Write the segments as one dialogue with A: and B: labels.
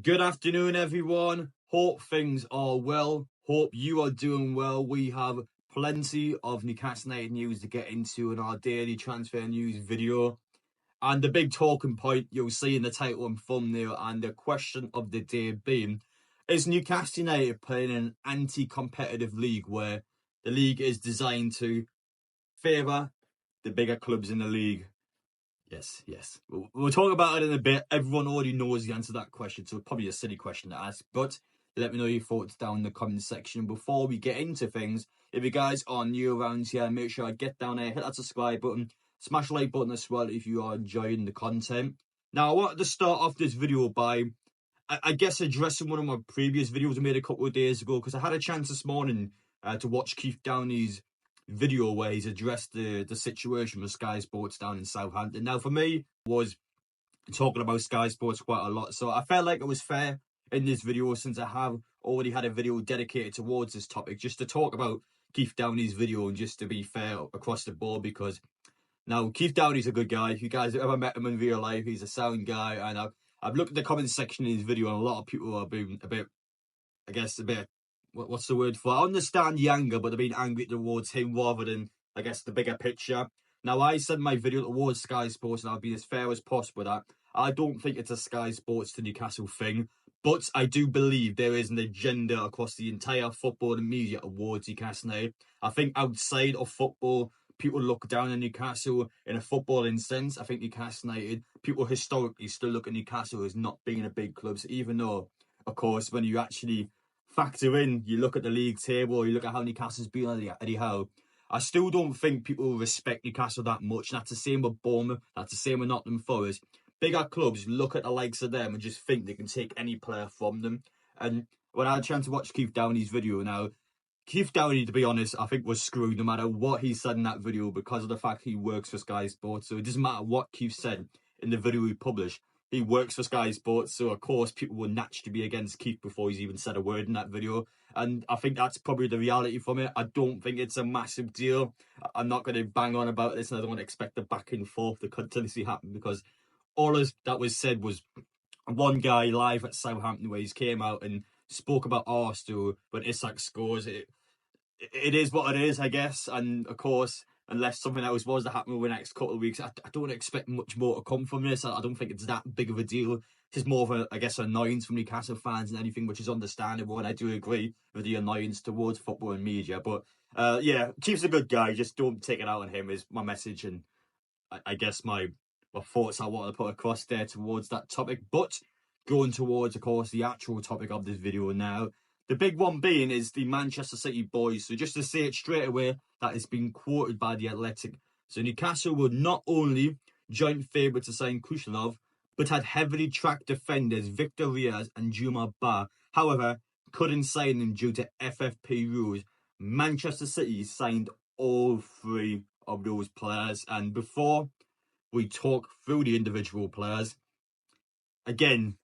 A: Good afternoon, everyone. Hope things are well. Hope you are doing well. We have plenty of Newcastle United news to get into in our daily transfer news video. And the big talking point you'll see in the title and thumbnail, and the question of the day being, is Newcastle United playing in an anti-competitive league where the league is designed to favour the bigger clubs in the league? Yes. We'll talk about it in a bit. Everyone already knows the answer to that question, so it's probably a silly question to ask. But let me know your thoughts down in the comment section. Before we get into things, if you guys are new around here, make sure I get down there, hit that subscribe button, smash the like button as well if you are enjoying the content. Now, I wanted to start off this video by, I guess, addressing one of my previous videos I made a couple of days ago, because I had a chance this morning to watch Keith Downey's video where he's addressed the situation with Sky Sports down in Southampton. Now, for me, was talking about Sky Sports quite a lot, so I felt like it was fair in this video, since I have already had a video dedicated towards this topic, just to talk about Keith Downey's video and just to be fair across the board. Because now, Keith Downey's a good guy. If you guys have ever met him in real life, he's a sound guy, and I've looked at the comment section in his video, and a lot of people are being a bit, what's the word for it? I understand the anger, but they're being angry towards him rather than, I guess, the bigger picture. Now, I said in my video towards Sky Sports, and I'll be as fair as possible, that I don't think it's a Sky Sports to Newcastle thing, but I do believe there is an agenda across the entire football and media towards Newcastle United. I think outside of football, people look down on Newcastle in a footballing sense. I think Newcastle United, people historically still look at Newcastle as not being a big club, so even though, of course, when you actually factor in, you look at the league table, you look at how Newcastle's been under Eddie Howe, I still don't think people respect Newcastle that much. And that's the same with Bournemouth, that's the same with Nottingham Forest. Bigger clubs look at the likes of them and just think they can take any player from them. And when I had a chance to watch Keith Downey's video now, Keith Downey, to be honest, I think was screwed no matter what he said in that video, because of the fact he works for Sky Sports. So it doesn't matter what Keith said in the video he published. He works for Sky Sports, so of course people will naturally be against Keith before he's even said a word in that video. And I think that's probably the reality from it. I don't think it's a massive deal. I'm not going to bang on about this, and I don't want to expect the back and forth to continuously happen, because all that was said was one guy live at Southampton where he came out and spoke about Arsenal when Isak scores. It is what it is, I guess. And of course, unless something else was to happen over the next couple of weeks, I don't expect much more to come from this. I don't think it's that big of a deal. It's more of a, I guess, annoyance from Newcastle fans and anything, which is understandable. And I do agree with the annoyance towards football and media. But yeah, Chief's a good guy. Just don't take it out on him is my message. And I guess my thoughts I want to put across there towards that topic. But going towards, of course, the actual topic of this video now, the big one being is the Manchester City boys. So just to say it straight away, that has been quoted by The Athletic. So Newcastle were not only joint favourites to sign Kushlanov, but had heavily tracked defenders Victor Riaz and Juma Ba. However, couldn't sign them due to FFP rules. Manchester City signed all three of those players. And before we talk through the individual players, again,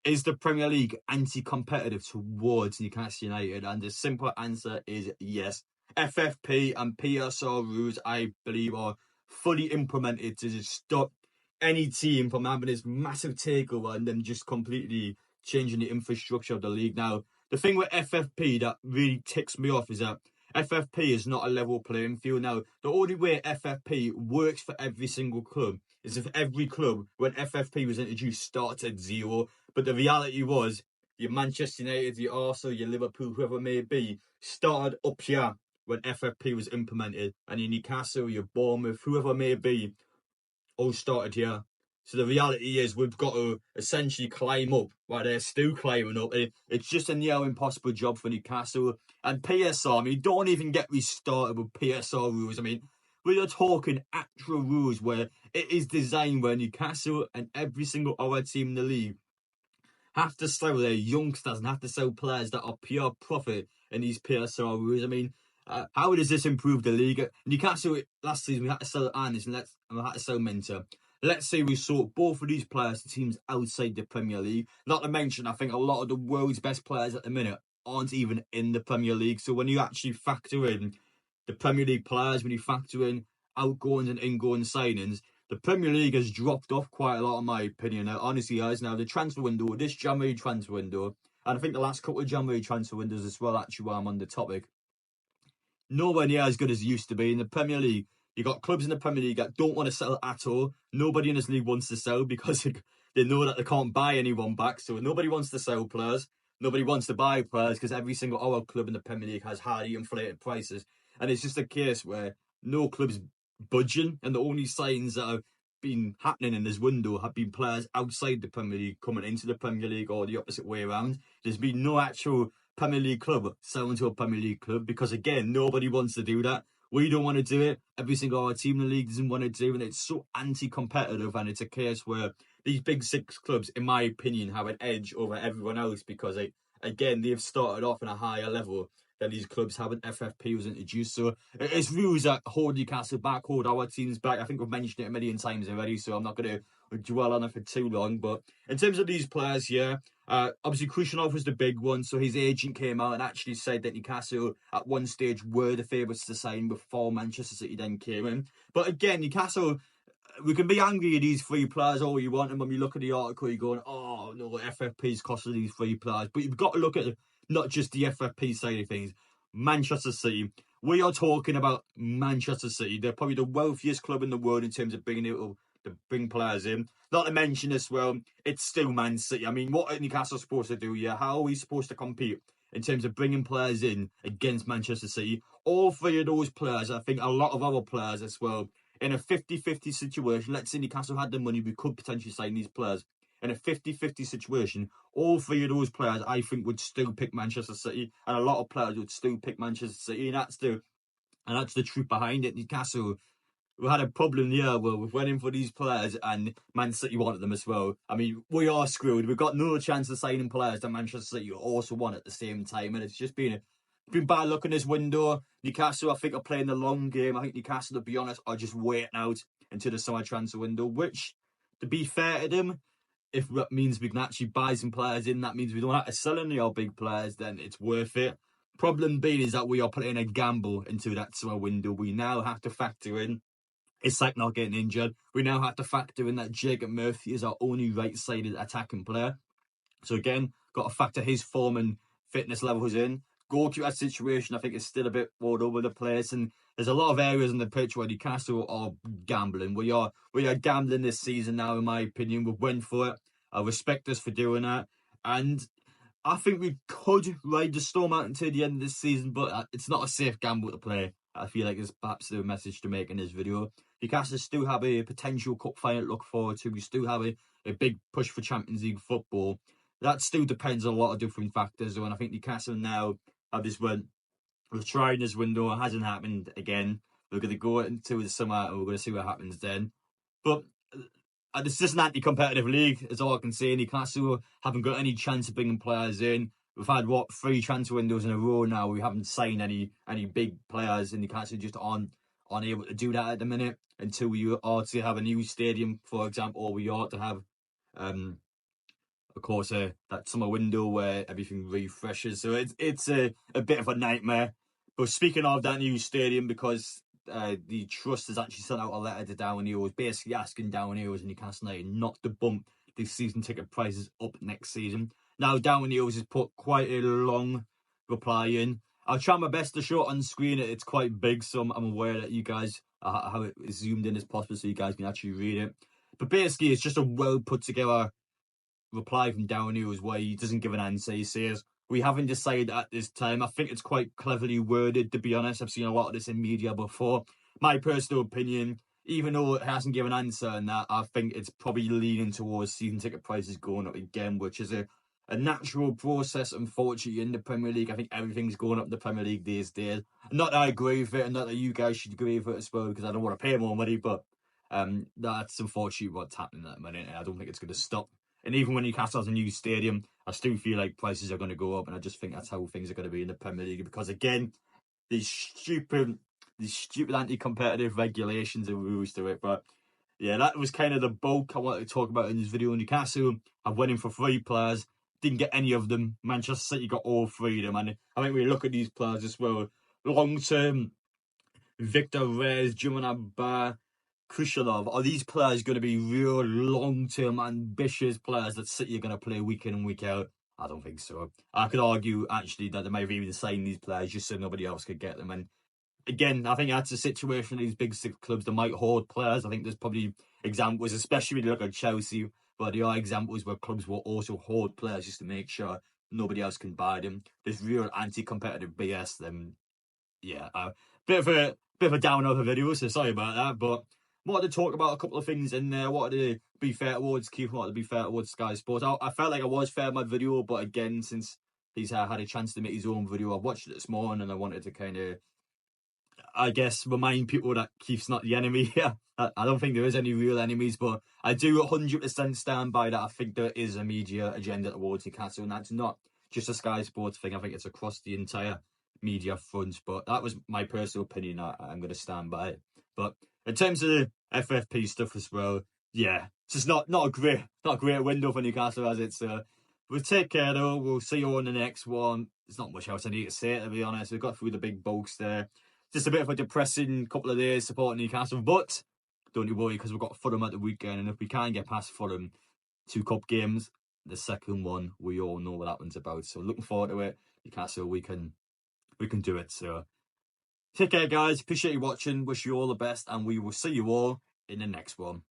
A: is the Premier League anti-competitive towards Newcastle United? And the simple answer is yes. FFP and PSR rules, I believe, are fully implemented to just stop any team from having this massive takeover and then just completely changing the infrastructure of the league. Now, the thing with FFP that really ticks me off is that FFP is not a level playing field. Now, the only way FFP works for every single club is if every club, when FFP was introduced, started at zero. But the reality was, your Manchester United, your Arsenal, your Liverpool, whoever it may be, started up here when FFP was implemented. And your Newcastle, your Bournemouth, whoever it may be, all started here. So the reality is we've got to essentially climb up while they're still climbing up. It's just a near impossible job for Newcastle. And PSR, I mean, don't even get me started with PSR rules. I mean, we are talking actual rules where it is designed where Newcastle and every single other team in the league have to sell their youngsters and have to sell players that are pure profit in these PSR rules. I mean, how does this improve the league? Newcastle, last season, we had to sell Anderson and we had to sell Mentor. Let's say we sold both of these players to teams outside the Premier League. Not to mention, I think a lot of the world's best players at the minute aren't even in the Premier League. So when you actually factor in the Premier League players, when you factor in outgoings and ingoing signings, the Premier League has dropped off quite a lot, in my opinion. It honestly has. Now, the transfer window, this January transfer window, and I think the last couple of January transfer windows as well, actually, while I'm on the topic, nowhere near as good as it used to be. In the Premier League, you got clubs in the Premier League that don't want to sell at all. Nobody in this league wants to sell because they know that they can't buy anyone back. So nobody wants to sell players. Nobody wants to buy players because every single other club in the Premier League has highly inflated prices. And it's just a case where no club's budging, and the only signs that have been happening in this window have been players outside the Premier League coming into the Premier League, or the opposite way around. There's been no actual Premier League club selling to a Premier League club because, again, nobody wants to do that. We don't want to do it. Every single other team in the league doesn't want to do it. And it's so anti-competitive, and it's a case where these big six clubs, in my opinion, have an edge over everyone else because, again, they've started off on a higher level than these clubs haven't. FFP was introduced. So it's rules that hold Newcastle back, hold our teams back. I think we've mentioned it a million times already, so I'm not going to dwell on it for too long. But in terms of these players here, obviously Khrushchev was the big one. So his agent came out and actually said that Newcastle at one stage were the favourites to sign before Manchester City then came in. But again, Newcastle, we can be angry at these three players all you want, and when we look at the article, you're going, oh no, FFP's costing these three players. But you've got to look at not just the FFP side of things. Manchester City. We are talking about Manchester City. They're probably the wealthiest club in the world in terms of being able to bring players in. Not to mention as well, it's still Man City. I mean, what are Newcastle supposed to do? Yeah, how are we supposed to compete in terms of bringing players in against Manchester City? All three of those players, I think a lot of other players as well, in a 50-50 situation, let's say Newcastle had the money, we could potentially sign these players. In a 50-50 situation, all three of those players, I think, would still pick Manchester City, and a lot of players would still pick Manchester City, and that's the truth behind it. Newcastle, we had a problem here where we went in for these players, and Man City wanted them as well. I mean, we are screwed. We've got no chance of signing players that Manchester City also want at the same time, and it's just been bad luck in this window. Newcastle, I think, are playing the long game. I think Newcastle, to be honest, are just waiting out until the summer transfer window, which, to be fair to them, if that means we can actually buy some players in, that means we don't have to sell any of our big players, then it's worth it. Problem being is that we are putting a gamble into that summer window. We now have to factor in, it's like not getting injured. We now have to factor in that Jacob Murphy is our only right-sided attacking player. So again, got to factor his form and fitness levels in. Goalkeeper situation, I think, is still a bit all over the place, and there's a lot of areas on the pitch where Newcastle are gambling. We are gambling this season now, in my opinion. We went for it. I respect us for doing that, and I think we could ride the storm out until the end of this season, but it's not a safe gamble to play. I feel like it's perhaps the message to make in this video. Newcastle still have a potential cup final to look forward to. We still have a big push for Champions League football. That still depends on a lot of different factors, and I think Newcastle now have this went. We've tried this window, it hasn't happened again. We're going to go into the summer and we're going to see what happens then. But it's just an anti-competitive league, is all I can say. Newcastle haven't got any chance of bringing players in. We've had, 3 transfer windows in a row now. We haven't signed any big players, and Newcastle just aren't able to do that at the minute until we are to have a new stadium, for example, or we ought to have, of course, that summer window where everything refreshes. So it's a bit of a nightmare. But speaking of that new stadium, because the Trust has actually sent out a letter to Darwin Eagles, basically asking Darwin Eagles and Newcastle United not to bump the season ticket prices up next season. Now, Darwin Eagles has put quite a long reply in. I'll try my best to show it on screen. It's quite big, so I'm aware that you guys have it zoomed in as possible so you guys can actually read it. But basically, it's just a well put together reply from Darwin Eagles where he doesn't give an answer. He says, "We haven't decided at this time." I think it's quite cleverly worded, to be honest. I've seen a lot of this in media before. My personal opinion, even though it hasn't given an answer on that, I think it's probably leaning towards season ticket prices going up again, which is a natural process, unfortunately, in the Premier League. I think everything's going up in the Premier League these days. Not that I agree with it, and not that you guys should agree with it as well, because I don't want to pay more money, but that's unfortunately what's happening at the minute, and I don't think it's going to stop. And even when Newcastle has a new stadium, I still feel like prices are going to go up, and I just think that's how things are going to be in the Premier League, because again, these stupid anti-competitive regulations and rules to it. But yeah, that was kind of the bulk I wanted to talk about in this video. Newcastle have went in for 3 players, didn't get any of them. Manchester City got all 3 of them, and I think we look at these players as well long term. Victor Reyes, Juman Abba, crucial of, are these players going to be real long-term ambitious players that City are going to play week in and week out? I don't think so. I could argue actually that they might have even signed these players just so nobody else could get them. And again, I think that's a situation of these big six clubs that might hoard players. I think there's probably examples, especially when you look at Chelsea, but there are examples where clubs will also hoard players just to make sure nobody else can buy them. There's real anti-competitive BS. Then, yeah, bit of a down over video, so sorry about that. But wanted to talk about a couple of things in there. Wanted to be fair towards Keith, wanted to be fair towards Sky Sports. I felt like I was fair in my video, but again, since he's had a chance to make his own video, I watched it this morning and I wanted to kind of, I guess, remind people that Keith's not the enemy here. I don't think there is any real enemies, but I do 100% stand by that. I think there is a media agenda towards Newcastle, and that's not just a Sky Sports thing. I think it's across the entire media front, but that was my personal opinion. I'm going to stand by it. But in terms of the FFP stuff as well, yeah, it's just not a great window for Newcastle, as it's. We'll take care though. We'll see you on the next one. There's not much else I need to say, to be honest. We've got through the big bulks there. Just a bit of a depressing couple of days supporting Newcastle, but don't you worry, because we've got Fulham at the weekend, and if we can't get past Fulham, 2 cup games, the second one we all know what that one's about. So looking forward to it. Newcastle, we can do it. So take care, guys. Appreciate you watching. Wish you all the best, and we will see you all in the next one.